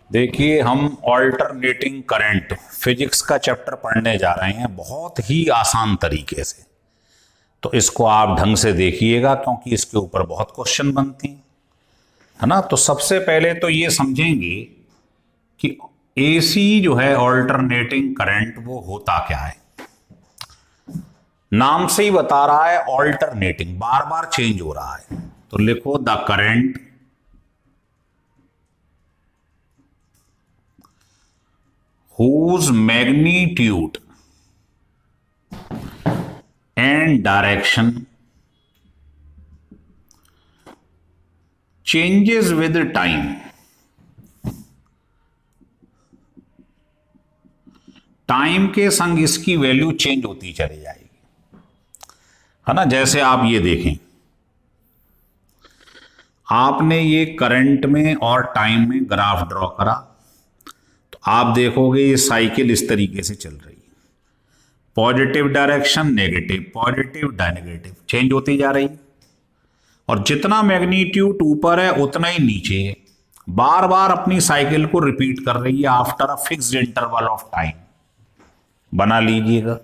देखिए, हम alternating current physics का चैप्टर पढ़ने जा रहे हैं बहुत ही आसान तरीके से। तो इसको आप ढंग से देखिएगा क्योंकि इसके ऊपर बहुत क्वेश्चन बनते हैं, है ना। तो सबसे पहले तो ये समझेंगे कि एसी जो है ऑल्टरनेटिंग करंट वो होता क्या है। नाम से ही बता रहा है ऑल्टरनेटिंग, बार बार चेंज हो रहा है। तो लिखो the current whose magnitude and direction changes with time। Time के संग इसकी वैल्यू चेंज होती चली जाएगी, है ना। जैसे आप ये देखें, आपने ये करंट में और टाइम में ग्राफ ड्रॉ करा, आप देखोगे ये साइकिल इस तरीके से चल रही है। Positive direction, negative, positive negative, change होती जा रही है। और जितना मैग्नीट्यूड ऊपर है उतना ही नीचे है, बार बार अपनी साइकिल को रिपीट कर रही है after a fixed interval of time. बना लीजिएगा।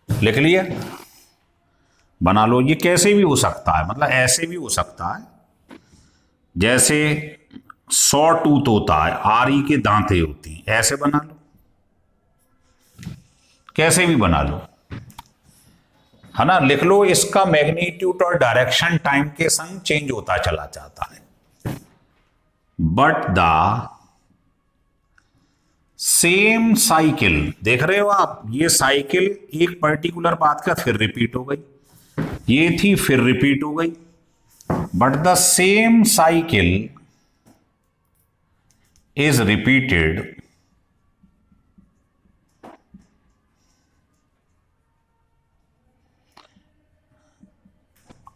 लिख लिया, बना लो। ये कैसे भी हो सकता है, मतलब ऐसे भी हो सकता है, जैसे 100 टूथ होता है, आरी के दांतें होती हैं, ऐसे बना लो, कैसे भी बना लो, है ना। लिख लो इसका मैग्नीट्यूड और डायरेक्शन टाइम के संग चेंज होता चला जाता है, बट द सेम साइकिल, देख रहे हो आप, ये साइकिल एक पर्टिकुलर बात का फिर रिपीट हो गई, ये थी फिर रिपीट हो गई, but the same cycle is repeated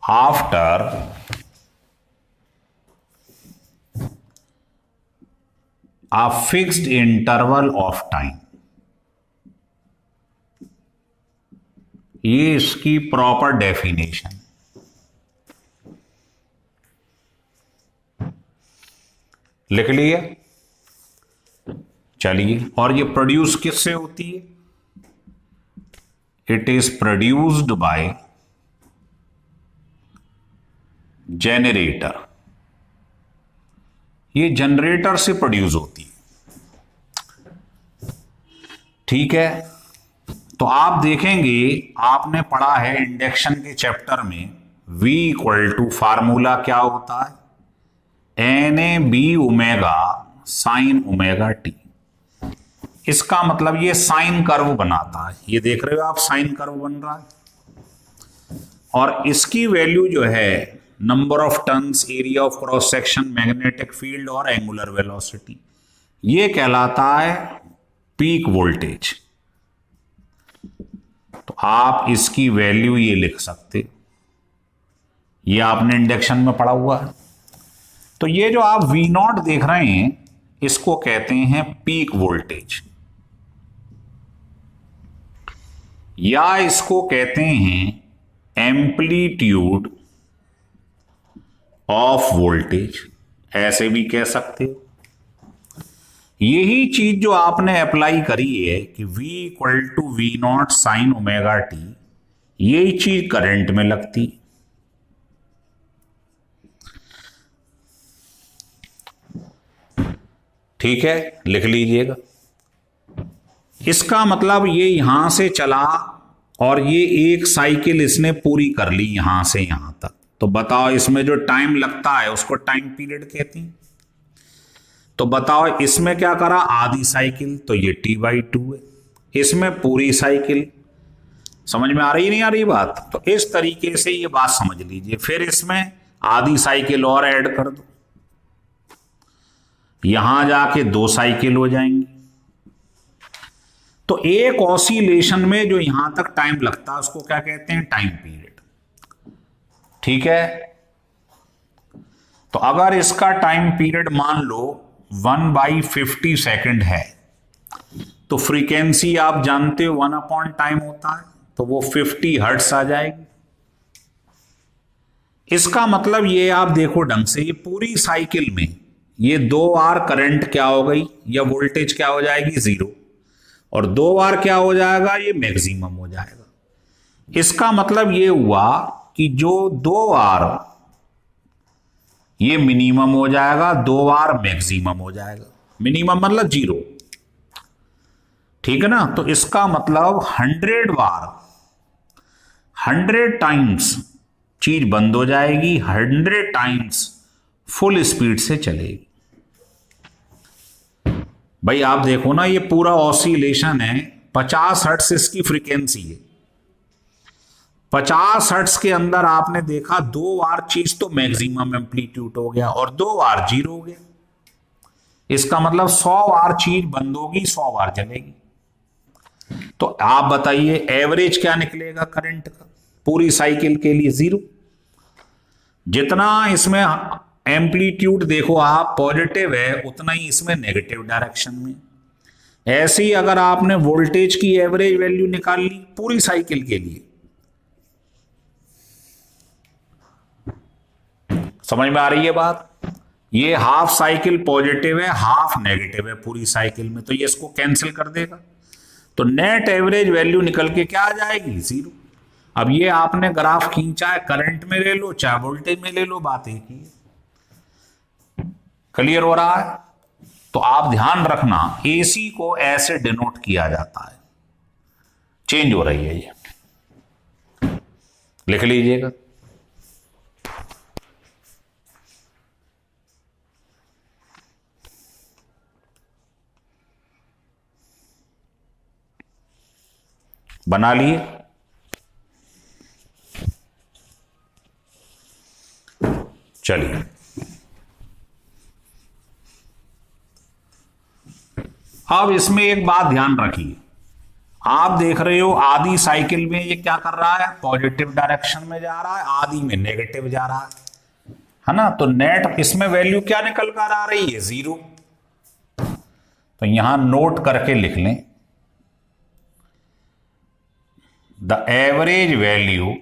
after a fixed interval of time। ये इसकी प्रॉपर डेफिनेशन। लिख लिए, चलिए। और ये प्रोड्यूस किससे होती है? It is produced by generator. ये जनरेटर से प्रोड्यूस होती है, ठीक है। तो आप देखेंगे, आपने पढ़ा है इंडक्शन के चैप्टर में, V इक्वल टू फार्मूला क्या होता है, NAB omega sine omega T. इसका मतलब ये साइन कर्व बनाता है, ये देख रहे हो आप, साइन कर्व बन रहा है। और इसकी वैल्यू जो है number of turns, area of cross section, magnetic field और एंगुलर वेलोसिटी, ये कहलाता है पीक वोल्टेज। तो आप इसकी वैल्यू ये लिख सकते, ये आपने इंडक्शन में पढ़ा हुआ है। तो ये जो आप V0 देख रहे हैं, इसको कहते हैं पीक वोल्टेज, या इसको कहते हैं एम्पलीट्यूड ऑफ वोल्टेज, ऐसे भी कह सकते हो। यही चीज जो आपने अप्लाई करी है कि V equal to V0 sine omega t, यही चीज करंट में लगती। ठीक है, लिख लीजिएगा। इसका मतलब ये यहां से चला और ये एक साइकिल इसने पूरी कर ली यहां से यहां तक। तो बताओ इसमें जो टाइम लगता है उसको टाइम पीरियड कहते हैं। तो बताओ इसमें क्या करा, आधी साइकिल, तो ये T/2 है। इसमें पूरी साइकिल। समझ में आ रही नहीं आ रही बात? तो इस तरीके से ये बात समझ लीजिए। फिर इसमें आधी साइकिल और ऐड कर दो, यहां जाके 2 साइकिल हो जाएंगी। तो एक ऑसिलेशन में जो यहां तक टाइम लगता है उसको क्या कहते हैं, टाइम पीरियड। ठीक है। तो अगर इसका टाइम पीरियड मान लो 1/50 सेकंड है, तो फ्रीक्वेंसी आप जानते हो 1 अपॉन टाइम होता है, तो वो 50 हर्ट्ज आ जाएगी। इसका मतलब ये आप देखो ढंग से, ये पूरी साइकिल में ये 2 बार करंट क्या हो गई या वोल्टेज क्या हो जाएगी, 0, और 2 बार क्या हो जाएगा, ये मैक्सिमम हो जाएगा। इसका मतलब ये हुआ कि जो 2 बार ये मिनिमम हो जाएगा, 2 बार मैक्सिमम हो जाएगा। मिनिमम मतलब 0, ठीक है ना। तो इसका मतलब 100 बार, 100 टाइम्स चीज बंद हो जाएगी, 100 टाइम्स फुल स्पीड से चलेगी। भाई आप देखो ना, ये पूरा ऑसिलेशन है, 50 हर्ट्ज इसकी फ्रीक्वेंसी है। 50 हर्ट्ज के अंदर आपने देखा 2 बार चीज तो मैक्सिमम एम्पलीट्यूड हो गया और 2 बार 0 हो गया। इसका मतलब 100 बार चीज बंद होगी, 100 बार चलेगी। तो आप बताइए एवरेज क्या निकलेगा करंट का पूरी साइकिल के लिए, 0। जितना इसमें एम्पलीट्यूड देखो आप पॉजिटिव है, उतना ही इसमें नेगेटिव डायरेक्शन में। ऐसे ही अगर आपने वोल्टेज की एवरेज वैल्यू निकाल ली पूरी साइकिल के लिए, समझ में आ रही है बात। ये हाफ साइकिल पॉजिटिव है, हाफ नेगेटिव है पूरी साइकिल में, तो ये इसको कैंसिल कर देगा। तो नेट एवरेज वैल्यू निकल के क्या आ जाएगी, 0। अब ये आपने ग्राफ खींचा है, करंट में ले लो चाहे वोल्टेज में ले लो, बात एक ही है। क्लियर हो रहा है। तो आप ध्यान रखना, एसी को ऐसे डिनोट किया जाता है। चेंज हो रही है ये, लिख लीजिएगा। बना लिए। चलिए अब इसमें एक बात ध्यान रखिए, आप देख रहे हो आधी साइकिल में ये क्या कर रहा है, पॉजिटिव डायरेक्शन में जा रहा है, आधी में नेगेटिव जा रहा है ना। तो नेट इसमें वैल्यू क्या निकल कर आ रही है, 0। तो यहां नोट करके लिख लें, द एवरेज वैल्यू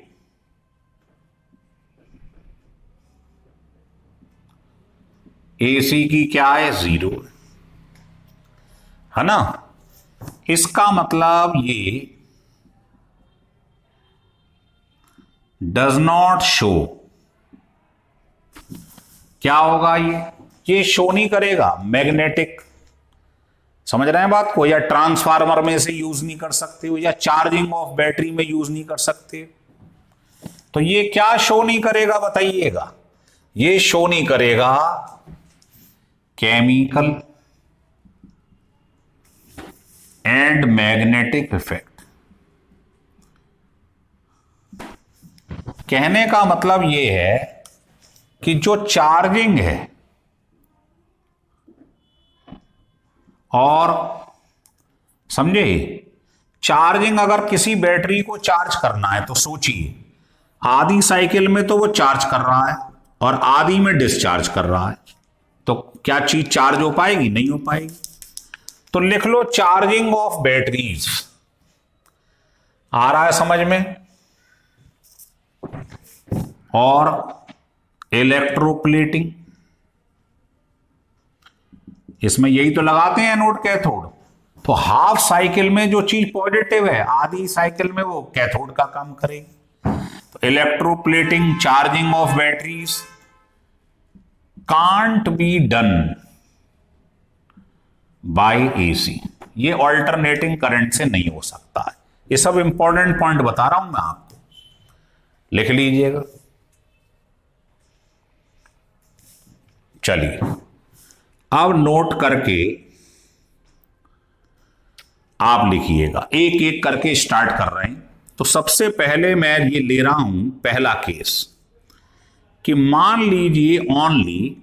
एसी की क्या है, 0 है ना। इसका मतलब ये डज नॉट शो, क्या होगा, ये शो नहीं करेगा मैग्नेटिक, समझ रहे हैं बात को, या ट्रांसफार्मर में से यूज नहीं कर सकते हो, या चार्जिंग ऑफ बैटरी में यूज नहीं कर सकते। तो ये क्या शो नहीं करेगा बताइएगा, ये शो नहीं करेगा केमिकल एंड मैग्नेटिक इफेक्ट। कहने का मतलब यह है कि जो चार्जिंग है, और समझे, चार्जिंग अगर किसी बैटरी को चार्ज करना है तो सोचिए, आधी साइकिल में तो वो चार्ज कर रहा है और आधी में डिस्चार्ज कर रहा है, तो क्या चीज चार्ज हो पाएगी, नहीं हो पाएगी। तो लिख लो चार्जिंग ऑफ बैटरीज, आ रहा है समझ में, और इलेक्ट्रोप्लेटिंग, इसमें यही तो लगाते हैं एनोड कैथोड। तो हाफ साइकिल में जो चीज पॉजिटिव है, आधी साइकिल में वो कैथोड का काम करेगी। तो electroplating, charging of batteries can't be done by AC, ये ऑल्टरनेटिंग करंट से नहीं हो सकता है। ये सब इंपॉर्टेंट पॉइंट बता रहा हूं मैं आपको, लिख लीजिएगा। चलिए अब नोट करके आप लिखिएगा, एक एक करके स्टार्ट कर रहे हैं। तो सबसे पहले मैं ये ले रहा हूं पहला केस कि मान लीजिए only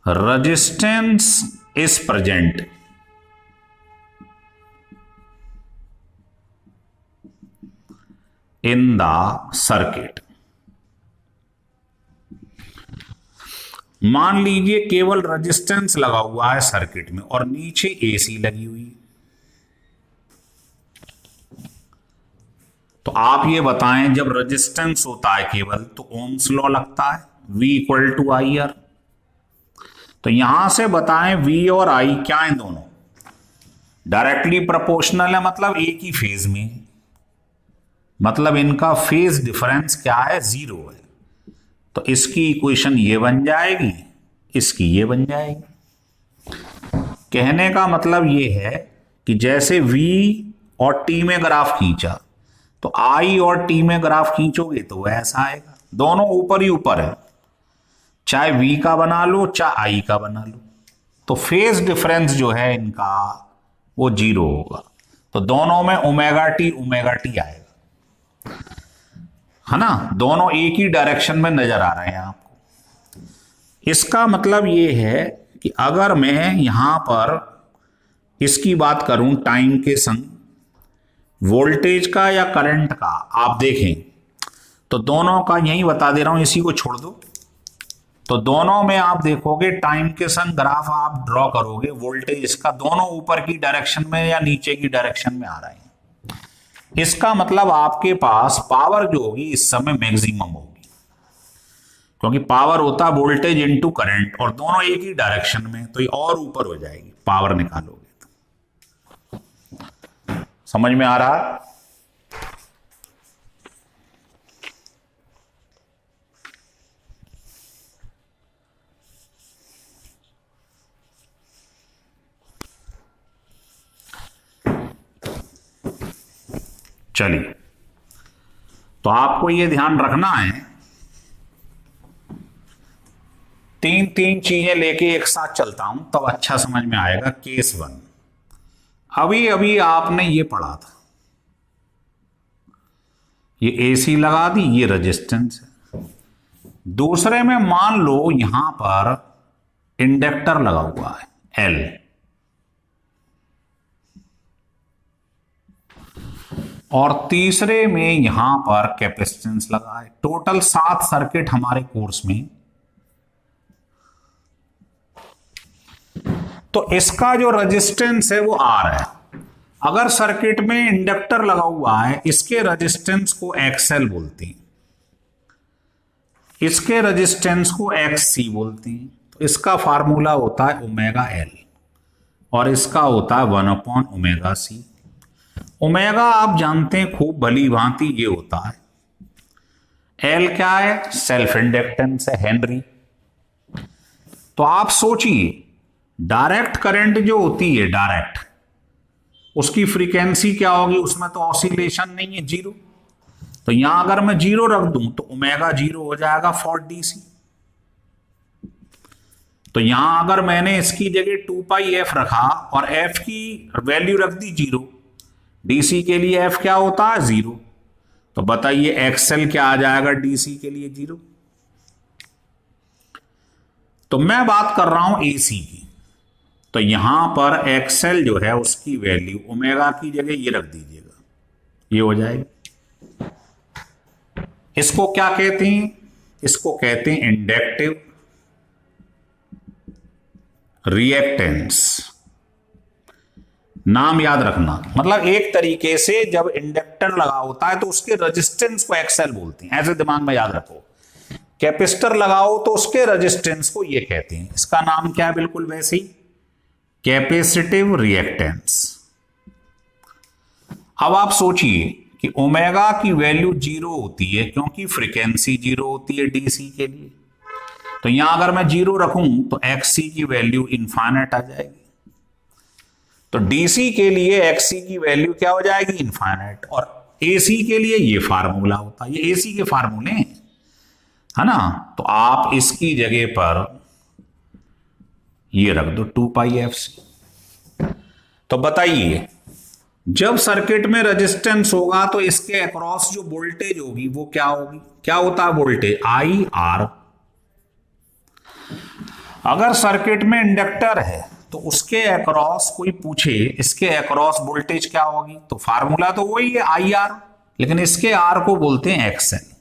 resistance is present in the circuit. मान लीजिए केवल रेजिस्टेंस लगा हुआ है सर्किट में और नीचे एसी लगी हुई। तो आप ये बताएं, जब रेजिस्टेंस होता है केवल तो ओम्स लॉ लगता है, V equal to I R. तो यहां से बताएं V और I क्या है, दोनों डायरेक्टली प्रोपोर्शनल है, मतलब एक ही फेज में, मतलब इनका फेज डिफरेंस क्या है, 0 है। तो इसकी इक्वेशन ये बन जाएगी, इसकी ये बन जाएगी। कहने का मतलब ये है कि जैसे V और T में ग्राफ खींचा तो I और T में ग्राफ खींचोगे तो ऐसा आएगा, दोनों ऊपर ही ऊपर है, चाहे V का बना लो चाहे I का बना लो, तो फेज डिफरेंस जो है इनका वो 0 होगा। तो दोनों में ओमेगा टी आएगा, है ना, दोनों एक ही डायरेक्शन में नजर आ रहे हैं आपको। इसका मतलब ये है कि अगर मैं यहां पर इसकी बात करूं टाइम के संग, वोल्टेज का या करंट का, आप देखें तो दोनों का, यही बता दे रहा हूं, इसी को छोड़ दो, तो दोनों में आप देखोगे टाइम के संग ग्राफ आप ड्रॉ करोगे, वोल्टेज इसका दोनों ऊपर की डायरेक्शन में या नीचे की डायरेक्शन में आ रहे हैं। इसका मतलब आपके पास पावर जो होगी इस समय मैक्सिमम होगी, क्योंकि पावर होता है वोल्टेज इनटू करंट और दोनों एक ही डायरेक्शन में, तो ये और ऊपर हो जाएगी पावर निकालोगे तो। समझ में आ रहा है? चलिए, तो आपको ये ध्यान रखना है, तीन तीन चीजें लेके एक साथ चलता हूं तब अच्छा समझ में आएगा। केस 1, अभी अभी आपने ये पढ़ा था, ये AC लगा दी, ये रेजिस्टेंस है। दूसरे में मान लो यहां पर इंडक्टर लगा हुआ है L, और तीसरे में यहां पर कैपेसिटेंस लगा है। टोटल 7 सर्किट हमारे कोर्स में। तो इसका जो रेजिस्टेंस है वो R है। अगर सर्किट में इंडक्टर लगा हुआ है, इसके रेजिस्टेंस को XL बोलते हैं, इसके रेजिस्टेंस को XC बोलते हैं। तो इसका फार्मूला होता है ओमेगा L और इसका होता है 1 ओमेगा C। ओमेगा आप जानते हैं खूब भली भांति, ये होता है, L क्या है, सेल्फ इंडक्टेंस है, हेनरी। तो आप सोचिए, डायरेक्ट करंट जो होती है डायरेक्ट, उसकी फ्रीक्वेंसी क्या होगी, उसमें तो ऑसिलेशन नहीं है, 0। तो यहां अगर मैं 0 रख दूं तो ओमेगा 0 हो जाएगा फॉर DC। तो यहां अगर मैंने इसकी जगह 2 पाई f रखा और f की वैल्यू रख दी 0, DC के लिए f क्या होता है, 0। तो बताइए XL क्या आ जाएगा DC के लिए, 0। तो मैं बात कर रहा हूं AC की, तो यहां पर XL जो है उसकी वैल्यू ओमेगा की जगह ये रख दीजिएगा, ये हो जाएगी। इसको क्या कहते हैं, इसको कहते हैं इंडक्टिव रिएक्टेंस। नाम याद रखना, मतलब एक तरीके से जब इंडक्टर लगा होता है तो उसके रेजिस्टेंस को XL बोलते हैं, ऐसे दिमाग में याद रखो। कैपेसिटर लगाओ तो उसके रेजिस्टेंस को ये कहते हैं, इसका नाम क्या है, बिल्कुल वैसे ही, कैपेसिटिव रिएक्टेंस। अब आप सोचिए कि ओमेगा की वैल्यू 0 होती है क्योंकि फ्रीक्वेंसी 0 होती है DC के लिए। तो यहां अगर मैं 0 रखूं तो XC की वैल्यू इनफाइनाइट आ जाएगी। तो DC के लिए XC की वैल्यू क्या हो जाएगी, इनफाइनाइट। और AC के लिए ये फार्मूला होता है, ये AC के फार्मूले हैं, है ना। तो आप इसकी जगह पर ये रख दो 2 पाई FC। तो बताइए, जब सर्किट में रेजिस्टेंस होगा तो इसके अक्रॉस जो वोल्टेज होगी वो क्या होगी, क्या होता है वोल्टेज, IR। अगर सर्किट में इंडक्टर है तो उसके अक्रॉस कोई पूछे इसके अक्रॉस वोल्टेज क्या होगी, तो फार्मूला तो वही है IR, लेकिन इसके R को बोलते हैं XL।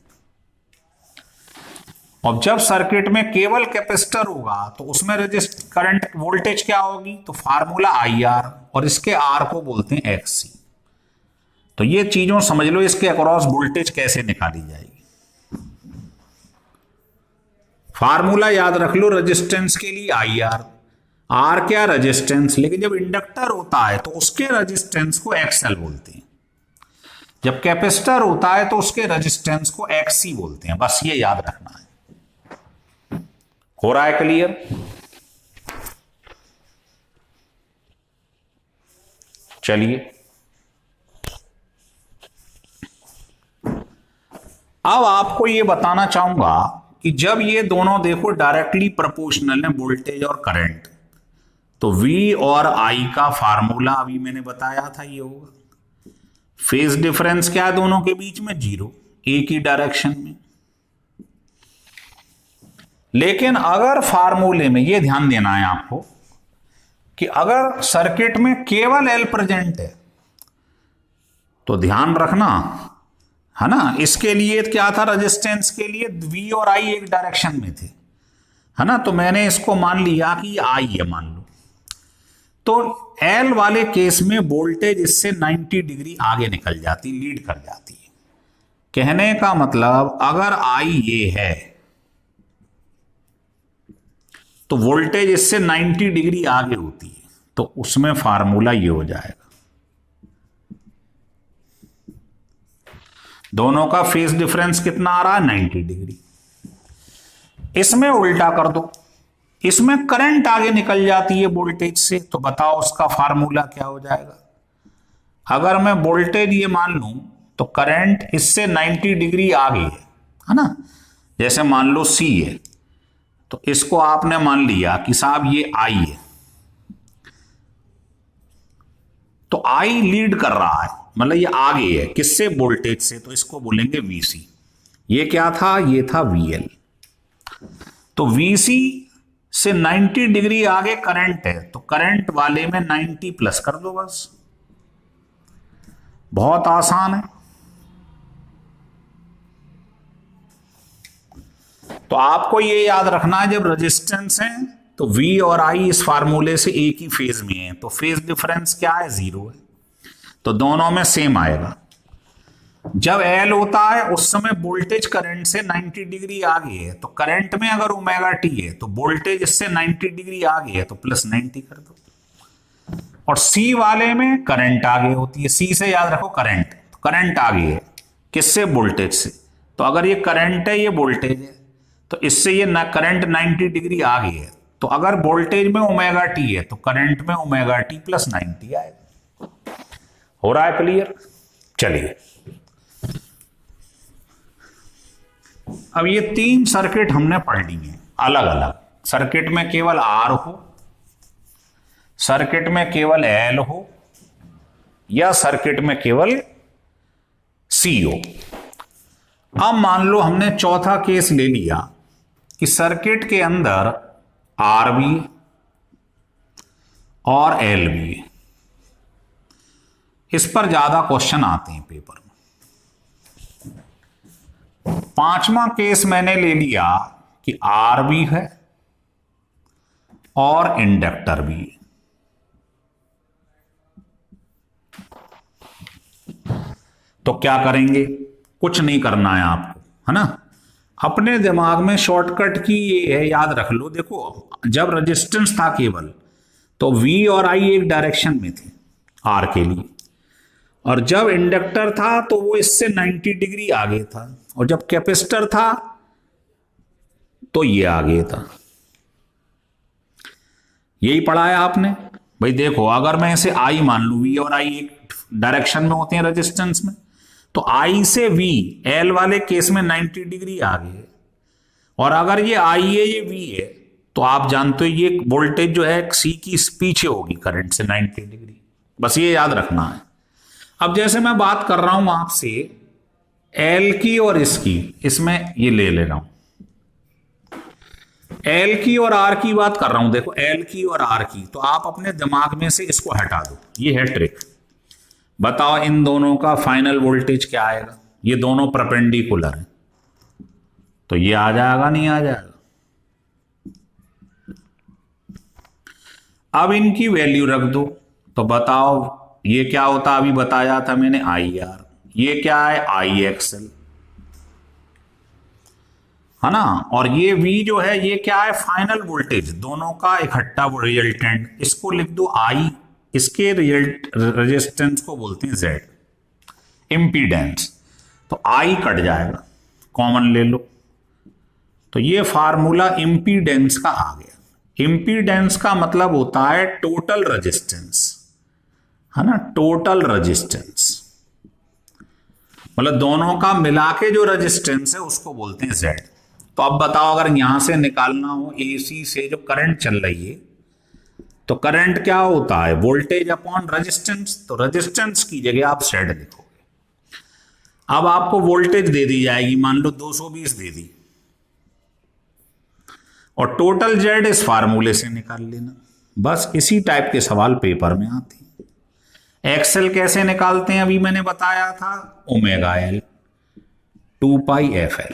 और जब सर्किट में केवल कैपेसिटर होगा तो उसमें रेजिस्ट करंट वोल्टेज क्या होगी, तो फार्मूला IR और इसके R को बोलते हैं XC। तो ये चीजों समझ लो, इसके अक्रॉस वोल्टेज कैसे निकाली जाएगी। फार्मूला याद रख लो रेजिस्टेंस के लिए आई आर। आर क्या रेजिस्टेंस, लेकिन जब इंडक्टर होता है तो उसके रेजिस्टेंस को एक्सएल बोलते हैं, जब कैपेसिटर होता है तो उसके रेजिस्टेंस को एक्ससी बोलते हैं। बस ये याद रखना है। हो रहा है क्लियर? चलिए अब आपको ये बताना चाहूंगा कि जब ये दोनों देखो डायरेक्टली प्रोपोर्शनल है वोल्टेज और करंट, तो V और I का फार्मूला अभी मैंने बताया था ये होगा। फेज डिफरेंस क्या है दोनों के बीच में? 0, एक ही डायरेक्शन में। लेकिन अगर फार्मूले में ये ध्यान देना है आपको कि अगर सर्किट में केवल L प्रेजेंट है तो ध्यान रखना है ना, इसके लिए क्या था, रेजिस्टेंस के लिए V और I एक डायरेक्शन में थे, है ना, तो मैंने इसको मान लिया कि I है मान लो। तो L वाले केस में वोल्टेज इससे 90 डिग्री आगे निकल जाती, लीड कर जाती है। कहने का मतलब अगर I ये है तो वोल्टेज इससे 90 डिग्री आगे होती है, तो उसमें फार्मूला ये हो जाएगा। दोनों का फेज डिफरेंस कितना आ रहा है? 90 डिग्री। इसमें उल्टा कर दो, इसमें करंट आगे निकल जाती है वोल्टेज से, तो बताओ उसका फार्मूला क्या हो जाएगा। अगर मैं वोल्टेज ये मान लूं तो करंट इससे 90 डिग्री आगे है ना, जैसे मान लो C है, तो इसको आपने मान लिया कि साहब ये I है, तो I लीड कर रहा है, मतलब ये आगे है किससे? वोल्टेज से, तो इसको बोलेंगे VC। ये क्या था? ये था VL। तो VC से 90 डिग्री आगे करंट है, तो करंट वाले में 90 प्लस कर दो, बस। बहुत आसान है। तो आपको ये याद रखना है, जब रेजिस्टेंस है तो V और I इस फार्मूले से एक ही फेज में है, तो फेज डिफरेंस क्या है? 0 है, तो दोनों में सेम आएगा। जब L होता है उस समय वोल्टेज करंट से 90 डिग्री आगे है, तो करंट में अगर ओमेगा टी है तो वोल्टेज इससे 90 डिग्री आगे है, तो प्लस 90 कर दो। और C वाले में करंट आगे होती है, C से याद रखो करंट, तो करंट आगे है किससे? वोल्टेज से। तो अगर ये करंट है, ये वोल्टेज है, तो इससे ये ना करंट 90 डिग्री आगे है, तो अगर वोल्टेज में ओमेगा टी है तो करंट में ओमेगा टी प्लस 90 आएगा। हो रहा है क्लियर? चलिए अब ये 3 सर्किट हमने पढ़ ली हैं अलग अलग। सर्किट में केवल R हो, सर्किट में केवल L हो, या सर्किट में केवल C हो। अब मान लो हमने चौथा केस ले लिया कि सर्किट के अंदर R भी और L भी है। इस पर ज्यादा क्वेश्चन आते हैं पेपर में। 5वां केस मैंने ले लिया कि R भी है और इंडक्टर भी है। तो क्या करेंगे? कुछ नहीं करना है आपको, है ना। अपने दिमाग में शॉर्टकट की ये है, याद रख लो। देखो जब रेजिस्टेंस था केवल तो V और I एक डायरेक्शन में थे R के लिए, और जब इंडक्टर था तो वो इससे 90 डिग्री आगे था, और जब कैपेसिटर था तो ये आगे था। यही पढ़ा है आपने भाई। देखो अगर मैं इसे I मान लूं, V और I एक डायरेक्शन में होते हैं रेजिस्टेंस में, तो I से V L वाले केस में 90 डिग्री आगे है, और अगर ये I है ये V है, तो आप जानते हो ये वोल्टेज जो है C की पीछे होगी करंट से 90 डिग्री। बस ये याद रखना है। अब जैसे मैं बात कर रहा हूं आपसे L की और इसकी, इसमें ये ले रहा हूं L की और R की बात कर रहा हूं। देखो L की और R की, तो आप अपने दिमाग में से इसको हटा दो। ये है ट्रिक। बताओ इन दोनों का फाइनल वोल्टेज क्या आएगा? ये दोनों परपेंडिकुलर हैं, तो ये आ जाएगा, नहीं आ जाएगा? अब इनकी वैल्यू रख दो, तो बताओ ये क्या होता अभी बताया था मैंने, आई आर। ये क्या है, आई एक्सएल, है ना। और ये V जो है ये क्या है, फाइनल वोल्टेज, दोनों का इकट्ठा रिजल्टेंट। इसको लिख दो I, इसके रेजिस्टेंस को बोलते हैं Z, इंपीडेंस। तो I कट जाएगा, कॉमन ले लो। तो ये फार्मूला इंपीडेंस का आ गया। इंपीडेंस का मतलब होता है टोटल रेजिस्टेंस, है ना, टोटल रेजिस्टेंस, मतलब दोनों का मिला के जो रेजिस्टेंस है उसको बोलते हैं Z। तो अब बताओ, अगर यहां से निकालना हो AC से जो करंट चल रही है, तो करंट क्या होता है, वोल्टेज अपॉन रेजिस्टेंस। तो रेजिस्टेंस की जगह आप Z लिखोगे। अब आपको वोल्टेज दे दी जाएगी, मान लो 220 दे दी, और टोटल Z इस फार्मूले से निकाल लेना। बस इसी टाइप के सवाल पेपर में आते हैं। एक्सेल कैसे निकालते हैं अभी मैंने बताया था, ओमेगा L 2 पाई FL।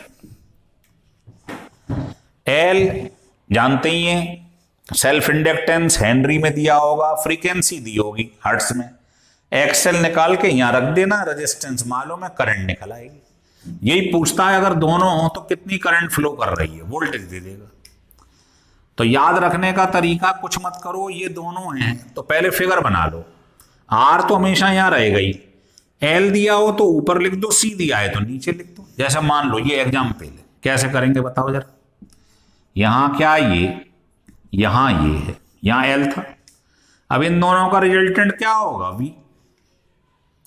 L जानते ही हैं, सेल्फ इंडक्टेंस हेनरी में दिया होगा, फ्रीक्वेंसी दी होगी हर्ट्ज में। एक्सेल निकाल के यहां रख देना, रेजिस्टेंस मालूम है, करंट निकल आएगी। यही पूछता है अगर दोनों हो तो कितनी करंट फ्लो कर रही है, वोल्टेज दे देगा। तो याद रखने का तरीका कुछ मत करो, ये दोनों हैं तो पहले फिगर बना लो। R तो हमेशा यहां रहेगा ही, L दिया हो तो ऊपर लिख दो, C दिया है तो नीचे लिख दो। जैसे मान लो ये एग्जाम्पल है, कैसे करेंगे बताओ जरा। यहां क्या ये, यहां ये है, यहां L था। अब इन दोनों का रिजल्टेंट क्या होगा, V।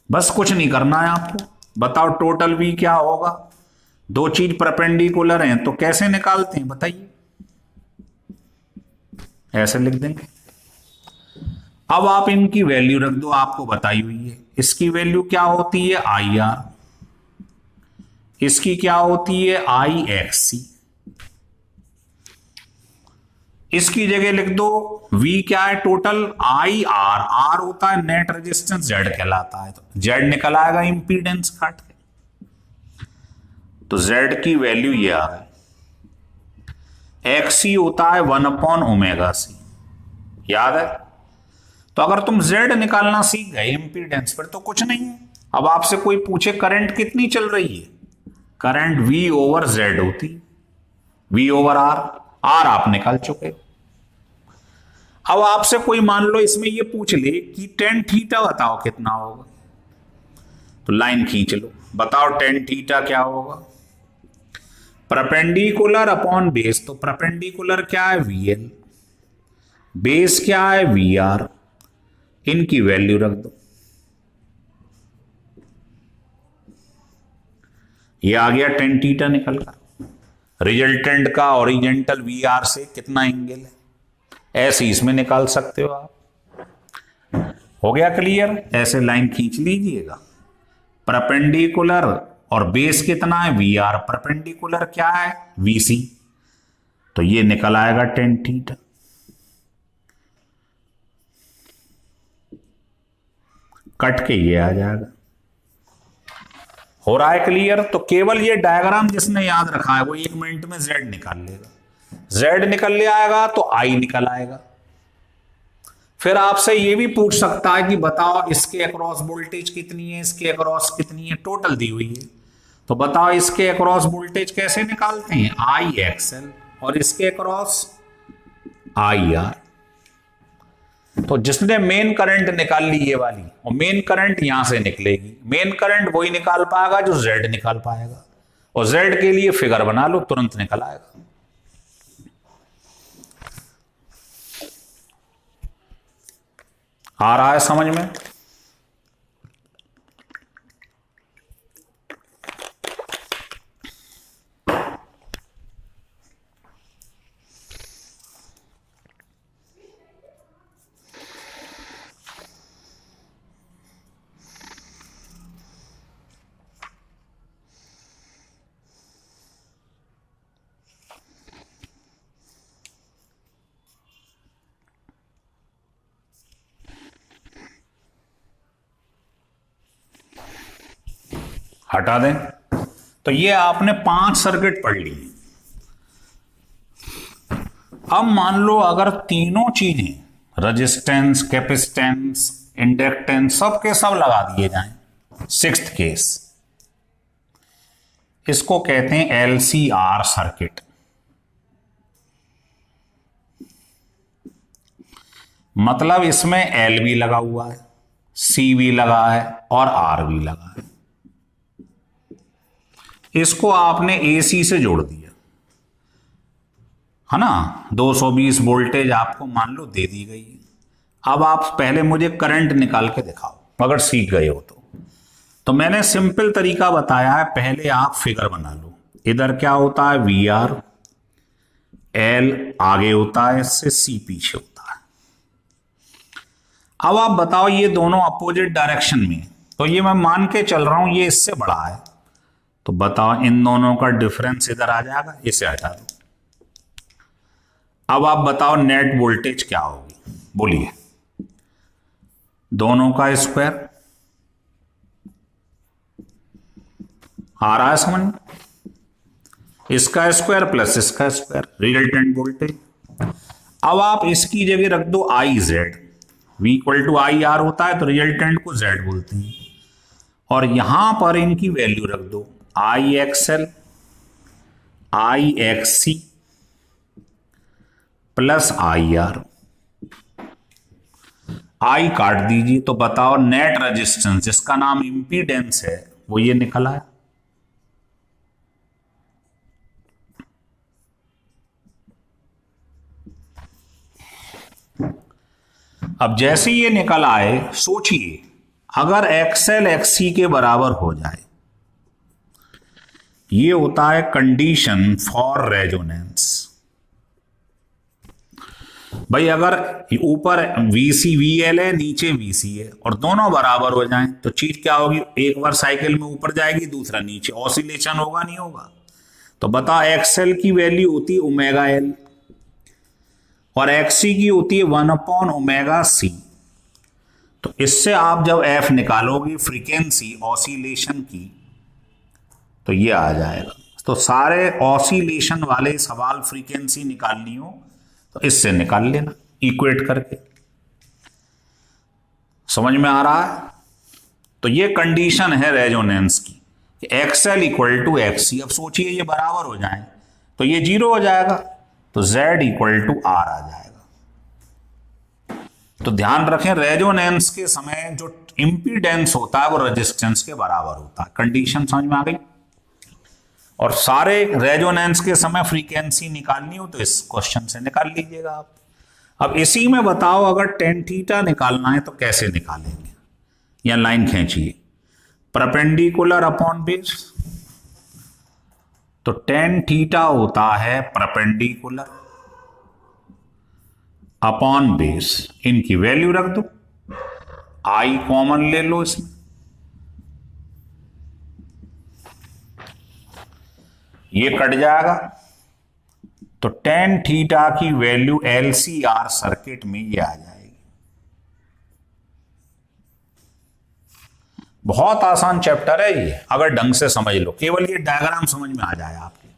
बस कुछ नहीं करना है आपको, बताओ टोटल V क्या होगा। दो चीज परपेंडिकुलर हैं तो कैसे निकालते हैं बताइए, ऐसे लिख देंगे। अब आप इनकी वैल्यू रख दो, आपको बताई हुई है। इसकी वैल्यू क्या होती है, IR, इसकी क्या होती है, IXC। इसकी जगह लिख दो V क्या है, टोटल IR, R होता है नेट रेजिस्टेंस, Z कहलाता है। तो Z निकल आएगा इंपीडेंस काट के। तो Z की वैल्यू ये आ गई। XC होता है 1/ωc, याद है। तो अगर तुम Z निकालना सीख गए इंपीडेंस पर तो कुछ नहीं है। अब आपसे कोई पूछे करंट कितनी चल रही है, करंट V/Z होती, V/R, R आप निकाल चुके। अब आपसे कोई मान लो इसमें ये पूछ ले कि tan थीटा बताओ कितना होगा, तो लाइन खींच लो, बताओ tan थीटा क्या होगा। परपेंडिकुलर अपॉन बेस, तो परपेंडिकुलर क्या है, VL, बेस क्या है, VR। इनकी वैल्यू रख दो, ये आ गया tan थीटा निकल कर। रिजल्टेंट का ओरिजेंटल VR से कितना एंगल है, ऐसे इसमें निकाल सकते हो आप। हो गया क्लियर, ऐसे लाइन खींच लीजिएगा। परपेंडिकुलर और बेस कितना है, VR, परपेंडिकुलर क्या है, VC। तो ये निकल आएगा tan थीटा। कट के ये आ जाएगा। हो रहा है क्लियर। तो केवल ये डायग्राम जिसने याद रखा है वो 1 मिनट में Z निकाल लेगा। Z निकल ले आएगा तो I निकल आएगा। फिर आपसे ये भी पूछ सकता है कि बताओ इसके अक्रॉस वोल्टेज कितनी है, इसके अक्रॉस कितनी है, टोटल दी हुई है। तो बताओ इसके अक्रॉस वोल्टेज कैसे निकालते हैं, IXL, और इसके अक्रॉस IR। तो जिसने मेन करंट निकाल ली ये वाली, और मेन करंट यहां से निकलेगी, मेन करंट वही निकाल पाएगा जो Z निकाल पाएगा। और Z के लिए फिगर बना लो, तुरंत निकल आएगा। आ रहा है समझ में। हटा दें। तो ये आपने 5 सर्किट पढ़ ली। अब मान लो अगर तीनों चीजें, रेजिस्टेंस, कैपेसिटेंस इंडक्टेंस सबके सब लगा दिए जाएं। सिक्स्थ केस, इसको कहते हैं एलसीआर सर्किट। मतलब इसमें एल भी लगा हुआ है, सी भी लगा है और आर भी लगा है। इसको आपने एसी से जोड़ दिया, है ना। 220 वोल्टेज आपको मान लो दे दी गई। अब आप पहले मुझे करंट निकाल के दिखाओ, अगर सीख गए हो तो मैंने सिंपल तरीका बताया है। पहले आप फिगर बना लो, इधर क्या होता है वी आर, एल आगे होता है इससे, सी पीछे होता है। अब आप बताओ ये दोनों अपोजिट डायरेक्शन में, तो ये मैं मान के चल रहा हूं ये इससे बड़ा है, तो बताओ इन दोनों का डिफरेंस इधर आ जाएगा, इसे हटा दो। अब आप बताओ नेट वोल्टेज क्या होगी, बोलिए। दोनों का स्क्वायर आ रहा है समझ में, इसका स्क्वायर प्लस इसका स्क्वायर, रिजल्टेंट वोल्टेज। अब आप इसकी जगह रख दो I Z, V equal to I R होता है तो रिजल्टेंट को जेड बोलते हैं, और यहां पर इनकी वैल्यू रख दो I X L, I X C plus I R. I काट दीजिए, तो बताओ नेट रेजिस्टेंस जिसका नाम इंपीडेंस है वो ये निकल आया। अब जैसे ये निकल आए, सोचिए अगर एक्सएल एक्ससी के बराबर हो जाए, ये होता है कंडीशन फॉर रेजोनेंस। भाई अगर ऊपर वीसी वीएल है, नीचे वीसी है, और दोनों बराबर हो जाएं तो चीज क्या होगी, एक बार साइकिल में ऊपर जाएगी दूसरा नीचे, ऑसिलेशन होगा नहीं होगा। तो बता एक्सएल की वैल्यू होती है ओमेगा एल और एक्ससी की होती है 1/ओमेगा सी। तो इससे आप जब एफ निकालोगे फ्रीक्वेंसी ऑसिलेशन की, तो ये आ जाएगा। तो सारे ऑसिलेशन वाले सवाल फ्रीक्वेंसी निकालनी हो तो इससे निकाल लेना इक्वेट करके। समझ में आ रहा है? तो ये कंडीशन है रेजोनेंस की, एक्सएल इक्वल टू एक्ससी। अब सोचिए ये बराबर हो जाए तो ये 0 हो जाएगा, तो Z इक्वल टू आर आ जाएगा। तो ध्यान रखें रेजोनेंस के समय जो इंपीडेंस होता है वो रेजिस्टेंस के बराबर होता है। कंडीशन समझ में आ गई? और सारे रेजोनेंस के समय फ्रीक्वेंसी निकालनी हो तो इस क्वेश्चन से निकाल लीजिएगा आप। अब इसी में बताओ अगर टेन थीटा निकालना है तो कैसे निकालेंगे? या लाइन खींचिए, परपेंडिकुलर अपॉन बेस, तो टेन थीटा होता है परपेंडिकुलर अपॉन बेस। इनकी वैल्यू रख दो, आई कॉमन ले लो इसमें, ये कट जाएगा, तो टेन थीटा की वैल्यू एलसीआर सर्किट में ये आ जाएगी। बहुत आसान चैप्टर है ये, अगर ढंग से समझ लो। केवल ये डायग्राम समझ में आ जाए आपके।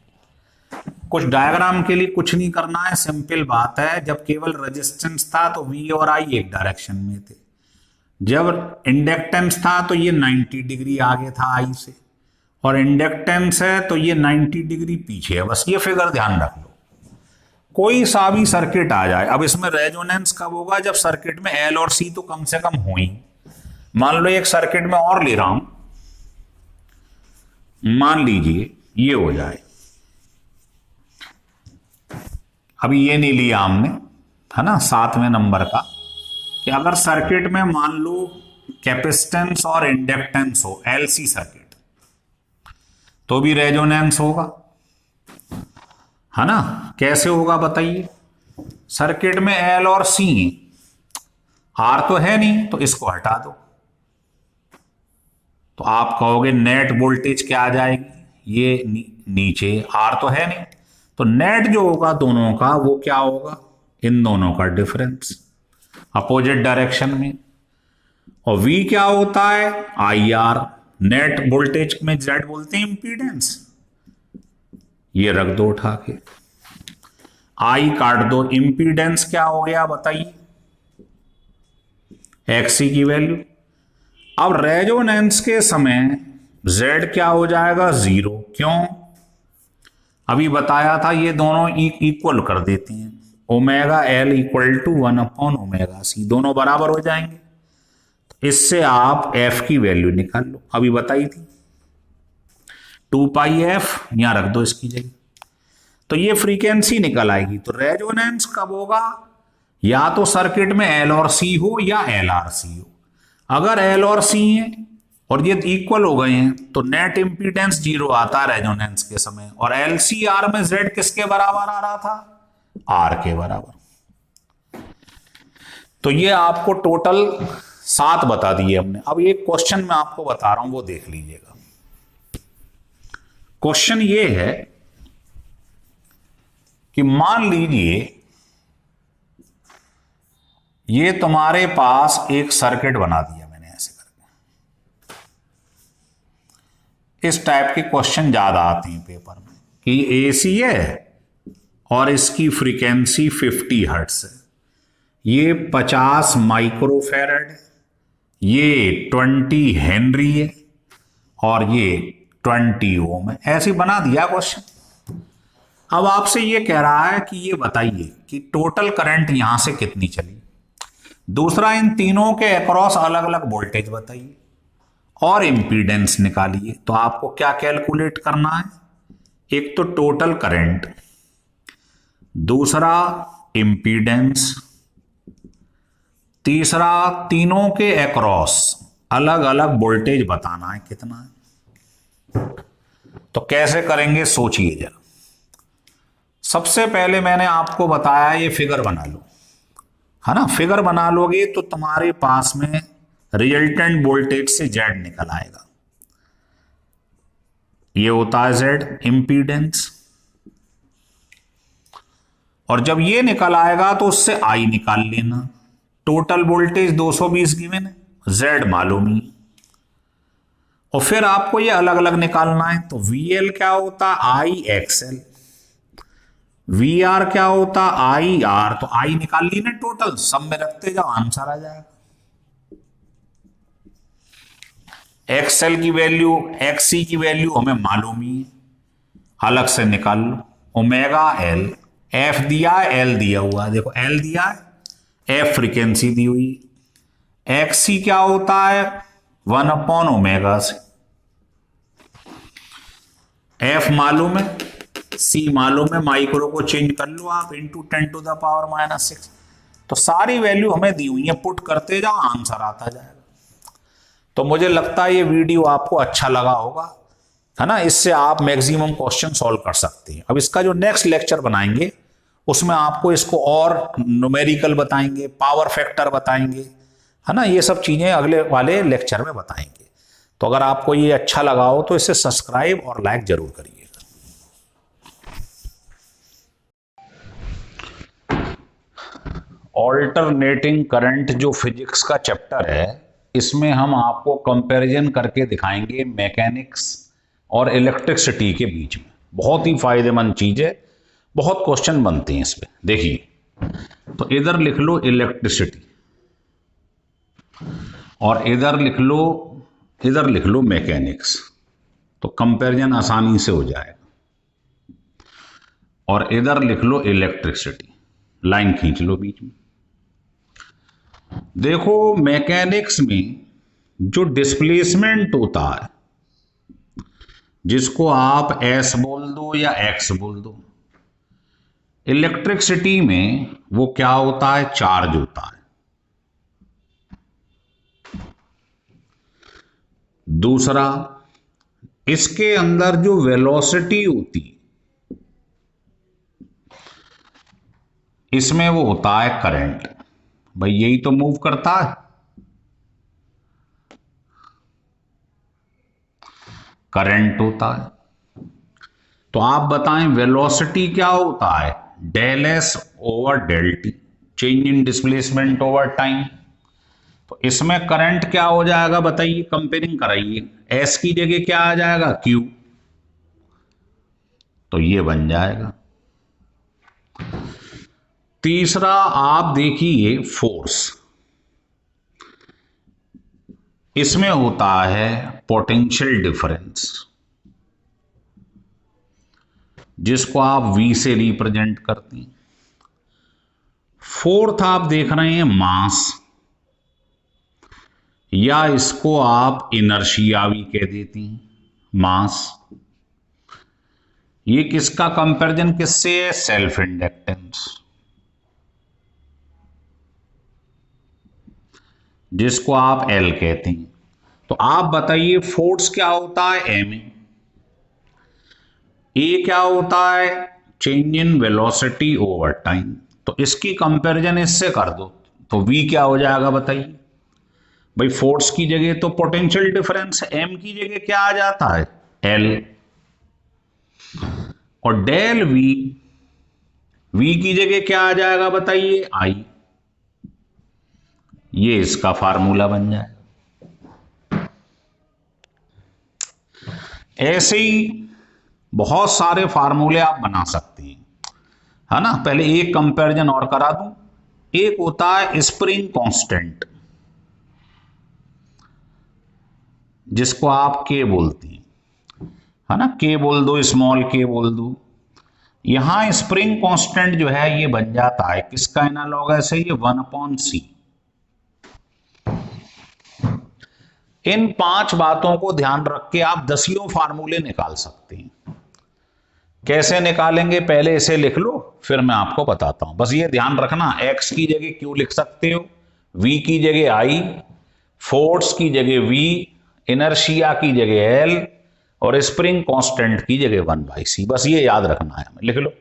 कुछ डायग्राम के लिए कुछ नहीं करना है, सिंपल बात है। जब केवल रेजिस्टेंस था तो वी और आई एक डायरेक्शन में थे, जब इंडक्टेंस था तो ये 90 डिग्री आगे था आई से, और इंडक्टेंस है तो ये 90 डिग्री पीछे है। बस ये फिगर ध्यान रख लो। कोई सा भी सर्किट आ जाए, अब इसमें रेजोनेंस कब होगा? जब सर्किट में एल और सी तो कम से कम हो ही। मान लो एक सर्किट में और ले रहा हूं, मान लीजिए ये हो जाए, अभी ये नहीं लिया हमने, है ना, 7वें नंबर का, कि अगर सर्किट में मान लो कैपेसिटेंस और इंडक्टेंस हो, एलसी सर्किट, तो भी रेजोनेंस होगा, है ना। कैसे होगा बताइए? सर्किट में एल और सी, आर तो है नहीं तो इसको हटा दो, तो आप कहोगे नेट वोल्टेज क्या आ जाएगी? ये नीचे, आर तो है नहीं, तो नेट जो होगा दोनों का वो क्या होगा? इन दोनों का डिफरेंस अपोजिट डायरेक्शन में। और V क्या होता है? I R. नेट वोल्टेज में Z बोलते हैं इंपीडेंस। ये रख दो उठा के, आई काट दो। इंपीडेंस क्या हो गया बताइए? XC की वैल्यू। अब रेजोनेंस के समय Z क्या हो जाएगा, 0। क्यों? अभी बताया था ये दोनों इक्वल कर देती हैं, ओमेगा L इक्वल टू 1/ओमेगा C, दोनों बराबर हो जाएंगे। इससे आप F की वैल्यू निकाल लो, अभी बताई थी 2πf, यहां रख दो इसकी जगह, तो ये फ्रीक्वेंसी निकल आएगी। तो रेजोनेंस कब होगा, या तो सर्किट में L और C हो या LRC हो। अगर L और C है और ये इक्वल हो गए हैं तो नेट इंपीडेंस 0 आता है रेजोनेंस के समय, और LCR में Z किसके बराबर आ रहा था, R के बराबर। तो ये आपको टोटल 7 बता दिए हमने। अब एक क्वेश्चन मैं आपको बता रहा हूं, वो देख लीजिएगा। क्वेश्चन ये है कि मान लीजिए ये तुम्हारे पास एक सर्किट बना दिया मैंने ऐसे करके। इस टाइप के क्वेश्चन ज्यादा आते हैं पेपर में कि AC है और इसकी फ्रीक्वेंसी 50 हर्ट्ज है, ये 50 माइक्रोफैरड है, ये 20 हेनरी है और ये 20 ओम है। ऐसे बना दिया क्वेश्चन। अब आपसे ये कह रहा है कि ये बताइए कि टोटल करंट यहां से कितनी चली। दूसरा, इन तीनों के अक्रॉस अलग अलग वोल्टेज बताइए और इंपीडेंस निकालिए। तो आपको क्या कैलकुलेट करना है, एक तो टोटल करंट, दूसरा इंपीडेंस, तीसरा तीनों के अक्रॉस अलग अलग वोल्टेज बताना है कितना है। तो कैसे करेंगे सोचिए जरा। सबसे पहले मैंने आपको बताया ये फिगर बना लो, है ना। फिगर बना लोगे तो तुम्हारे पास में रिजल्टेंट वोल्टेज से Z निकल आएगा। ये होता है Z इंपीडेंस, और जब ये निकल आएगा तो उससे I निकाल लेना। टोटल वोल्टेज 220 गिवन है, Z मालूम ही, और फिर आपको ये अलग अलग निकालना है। तो VL क्या होता है, IXL, VR क्या होता IR, तो I निकाल ली ना, टोटल सब में रखते जाओ आंसर आ जाएगा। XL की वैल्यू, XC की वैल्यू हमें मालूम ही है, अलग से निकाल लो। ओमेगा L, F दिया है, L दिया हुआ है, देखो L दिया है, F फ्रीक्वेंसी दी हुई, XC क्या होता है 1/ओमेगा से, F मालूम है, C मालूम है, माइक्रो को चेंज कर लो आप, इंटू 10⁻⁻⁶। तो सारी वैल्यू हमें दी हुई है, पुट करते जाओ आंसर आता जाएगा। तो मुझे लगता है ये वीडियो आपको अच्छा लगा होगा, है ना। इससे आप मैक्सिमम क्वेश्चन सॉल्व कर सकते हैं। अब इसका जो नेक्स्ट लेक्चर बनाएंगे उसमें आपको इसको और न्यूमेरिकल बताएंगे, पावर फैक्टर बताएंगे, है ना। ये सब चीजें अगले वाले लेक्चर में बताएंगे। तो अगर आपको ये अच्छा लगा हो तो इसे सब्सक्राइब और लाइक जरूर करिएगा। ऑल्टरनेटिंग करंट जो फिजिक्स का चैप्टर है, इसमें हम आपको कंपैरिजन करके दिखाएंगे मैकेनिक्स और इलेक्ट्रिसिटी के बीच में। बहुत ही फायदेमंद चीज है, बहुत क्वेश्चन बनते हैं इसमें। देखिए, तो इधर लिख लो इलेक्ट्रिसिटी और इधर लिख लो मैकेनिक्स, तो कंपैरिजन आसानी से हो जाएगा। और इधर लिख लो इलेक्ट्रिसिटी, लाइन खींच लो बीच में। देखो, मैकेनिक्स में जो डिस्प्लेसमेंट होता है, जिसको आप S बोल दो या X बोल दो, इलेक्ट्रिसिटी में वो क्या होता है, चार्ज होता है। दूसरा, इसके अंदर जो वेलोसिटी होती, इसमें वो होता है करंट। भाई यही तो मूव करता है, करंट होता है। तो आप बताएं वेलोसिटी क्या होता है, del S over del T, change in displacement over time. तो इसमें करंट क्या हो जाएगा बताइए, कंपेयरिंग कराइए। S की जगह क्या आ जाएगा, Q, तो ये बन जाएगा। तीसरा आप देखिए फोर्स, इसमें होता है पोटेंशियल डिफरेंस, जिसको आप V से रिप्रेजेंट करते हैं। फोर्थ आप देख रहे हैं मास, या इसको आप इनर्शिया भी कह देती हैं, मास। ये किसका कंपैरिजन किससे है? सेल्फ इंडक्टेंस, जिसको आप L कहते हैं। तो आप बताइए फोर्स क्या होता है? एम। ए क्या होता है? Change in velocity over time. तो इसकी कंपैरिजन इससे कर दो तो V क्या हो जाएगा बताइए भाई। फोर्स की जगह तो पोटेंशियल डिफरेंस, M की जगह क्या आ जाता है? L। और डेल V की जगह क्या आ जाएगा बताइए? I। ये इसका फार्मूला बन जाए। ऐसे ही बहुत सारे फार्मूले आप बना सकते हैं, है ना। पहले एक कंपैरिजन और करा दूं। एक होता है स्प्रिंग कांस्टेंट, जिसको आप K बोलते हैं, है ना। K बोल दो, स्मॉल K बोल दो। यहां स्प्रिंग कांस्टेंट जो है ये बन जाता है किसका एनालॉगस है? ये 1/c। इन 5 बातों को ध्यान रख के आप दसियों फार्मूले निकाल सकते हैं। कैसे निकालेंगे? पहले इसे लिख लो, फिर मैं आपको बताता हूं। बस ये ध्यान रखना, x की जगह Q लिख सकते हो, V की जगह I, फोर्स की जगह V, इनर्शिया की जगह L, और स्प्रिंग कांस्टेंट की जगह 1/c। बस ये याद रखना है, लिख लो।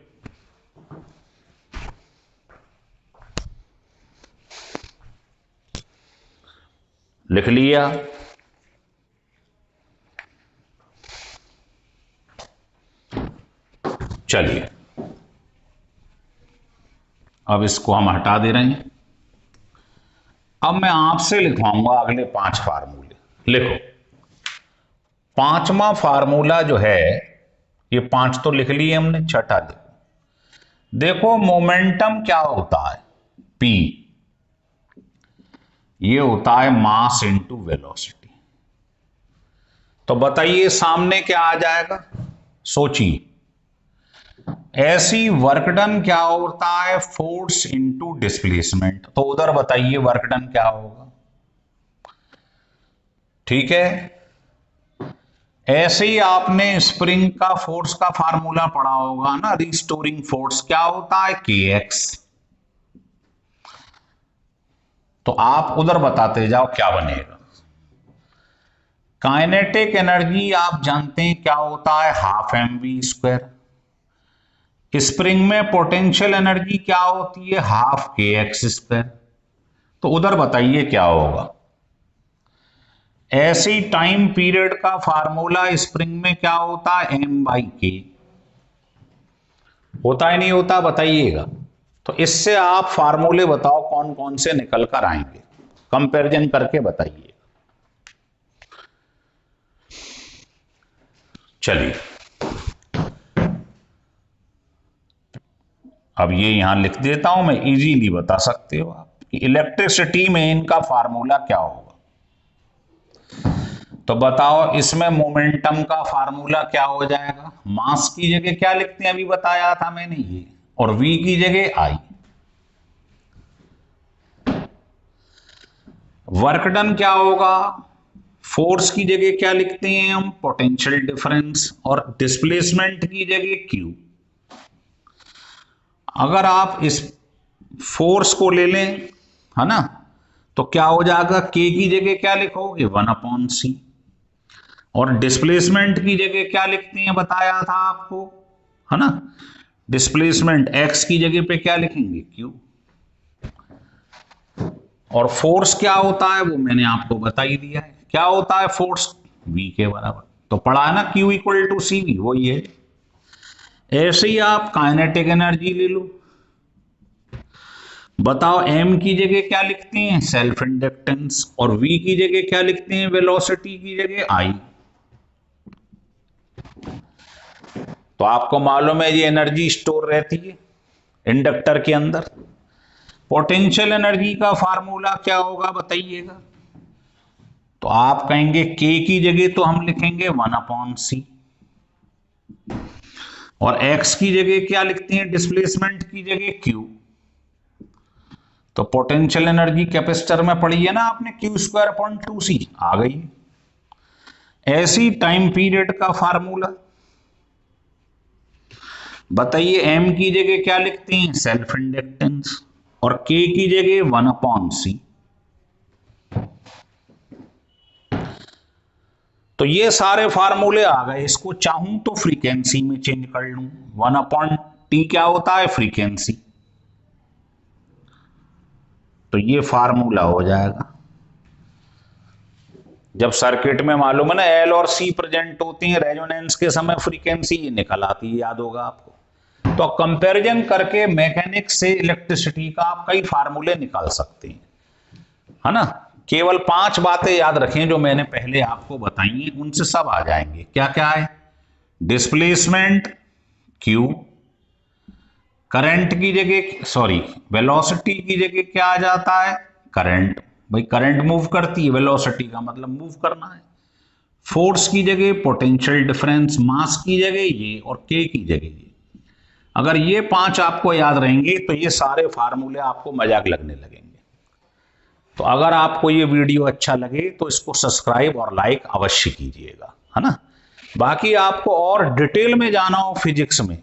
लिख लिया? चलिए अब इसको हम हटा दे रहे हैं। अब मैं आपसे लिखवाऊंगा अगले 5 फार्मूले। लिखो। 5वां फार्मूला जो है, ये 5 तो लिख लिए हमने, छठा देखो मोमेंटम क्या होता है? P। ये होता है मास इनटू वेलोसिटी। तो बताइए सामने क्या आ जाएगा? सोचिए। ऐसी वर्क डन क्या होता है? Force into displacement. तो उधर बताइए वर्क डन क्या होगा? ठीक है। ऐसे ही आपने स्प्रिंग का फोर्स का फार्मूला पढ़ा होगा ना, रिस्टोरिंग फोर्स क्या होता है? Kx। तो आप उधर बताते जाओ क्या बनेगा। काइनेटिक एनर्जी आप जानते हैं क्या होता है? 12mv²। स्प्रिंग में पोटेंशियल एनर्जी क्या होती है? 12kx²। तो उधर बताइए क्या होगा। ऐसी टाइम पीरियड का फार्मूला स्प्रिंग में क्या होता है? m/k। होता है नहीं होता? बताइएगा। तो इससे आप फार्मूले बताओ कौन कौन से निकल कर आएंगे, कंपैरिजन करके बताइए। चलिए अब ये यहां लिख देता हूं मैं, इजीली बता सकते हो आप कि इलेक्ट्रिसिटी में इनका फार्मूला क्या होगा। तो बताओ इसमें मोमेंटम का फार्मूला क्या हो जाएगा? मास की जगह क्या लिखते हैं? अभी बताया था मैंने ये, और V की जगह I। वर्क डन क्या होगा? फोर्स की जगह क्या लिखते हैं हम? Potential difference. और डिस्प्लेसमेंट की जगह Q। अगर आप इस फोर्स को ले लें, है ना, तो क्या हो जाएगा? K की जगह क्या लिखोगे? 1/c। और डिस्प्लेसमेंट की जगह क्या लिखते हैं बताया था आपको, है ना। डिस्प्लेसमेंट x की जगह पे क्या लिखेंगे? Q। और फोर्स क्या होता है वो मैंने आपको बता ही दिया है। क्या होता है फोर्स? V के बराबर। तो पढ़ा है ना, Q इक्वल टू CV, वही है। ऐसे ही आप काइनेटिक एनर्जी ले लो। बताओ M की जगह क्या लिखते हैं? Self inductance. और V की जगह क्या लिखते हैं? वेलोसिटी की जगह I। तो आपको मालूम है ये एनर्जी स्टोर रहती है इंडक्टर के अंदर। पोटेंशियल एनर्जी का फार्मूला क्या होगा बताइएगा। तो आप कहेंगे k की जगह तो हम लिखेंगे 1/c, और x की जगह क्या लिखते हैं, डिस्प्लेसमेंट की जगह q। तो पोटेंशियल एनर्जी कैपेसिटर में पड़ी है ना आपने, Q²/2c आ गई। ऐसी टाइम पीरियड का फार्मूला बताइए, m की जगह क्या लिखते हैं, सेल्फ इंडक्टेंस, और k की जगह 1/c। तो ये सारे फार्मूले आ गए। इसको चाहूं तो फ्रीक्वेंसी में चेंज कर लूं, 1/t क्या होता है, फ्रीक्वेंसी। तो ये फार्मूला हो जाएगा। जब सर्किट में मालूम है ना L और C प्रेजेंट होती हैं, रेजोनेंस के समय फ्रीक्वेंसी निकल आती है, याद होगा आपको। तो कंपैरिजन करके मैकेनिक्स से इलेक्ट्रिसिटी का आप कई फार्मूले निकाल सकते हैं, है ना। केवल 5 बातें याद रखें जो मैंने पहले आपको बताई हैं, उनसे सब आ जाएंगे। क्या क्या है, डिस्प्लेसमेंट Q, करंट की जगह वेलोसिटी की जगह क्या आ जाता है, करंट। भाई करंट मूव करती है, वेलोसिटी का मतलब मूव करना है। फोर्स की जगह पोटेंशियल डिफरेंस, मास की जगह ये, और k की जगह ये। अगर ये 5 आपको याद रहेंगे तो ये सारे फार्मूले आपको मजाक लगने लगेंगे। तो अगर आपको ये वीडियो अच्छा लगे तो इसको सब्सक्राइब और लाइक अवश्य कीजिएगा, है ना। बाकी आपको और डिटेल में जाना हो फिजिक्स में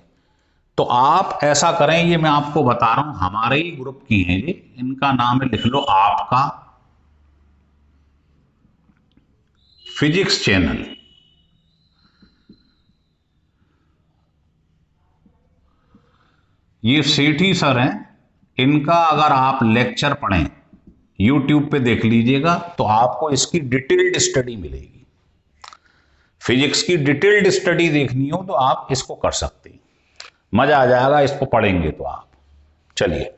तो आप ऐसा करें, ये मैं आपको बता रहा हूं, हमारे ही ग्रुप की हैं ये, इनका नाम है, लिख लो आपका फिजिक्स चैनल। ये सेठी सर हैं, इनका अगर आप लेक्चर पढ़ें YouTube पे देख लीजिएगा तो आपको इसकी डिटेल्ड स्टडी मिलेगी। फिजिक्स की डिटेल्ड स्टडी देखनी हो तो आप इसको कर सकते हैं, मजा आ जाएगा इसको पढ़ेंगे तो आप। चलिए।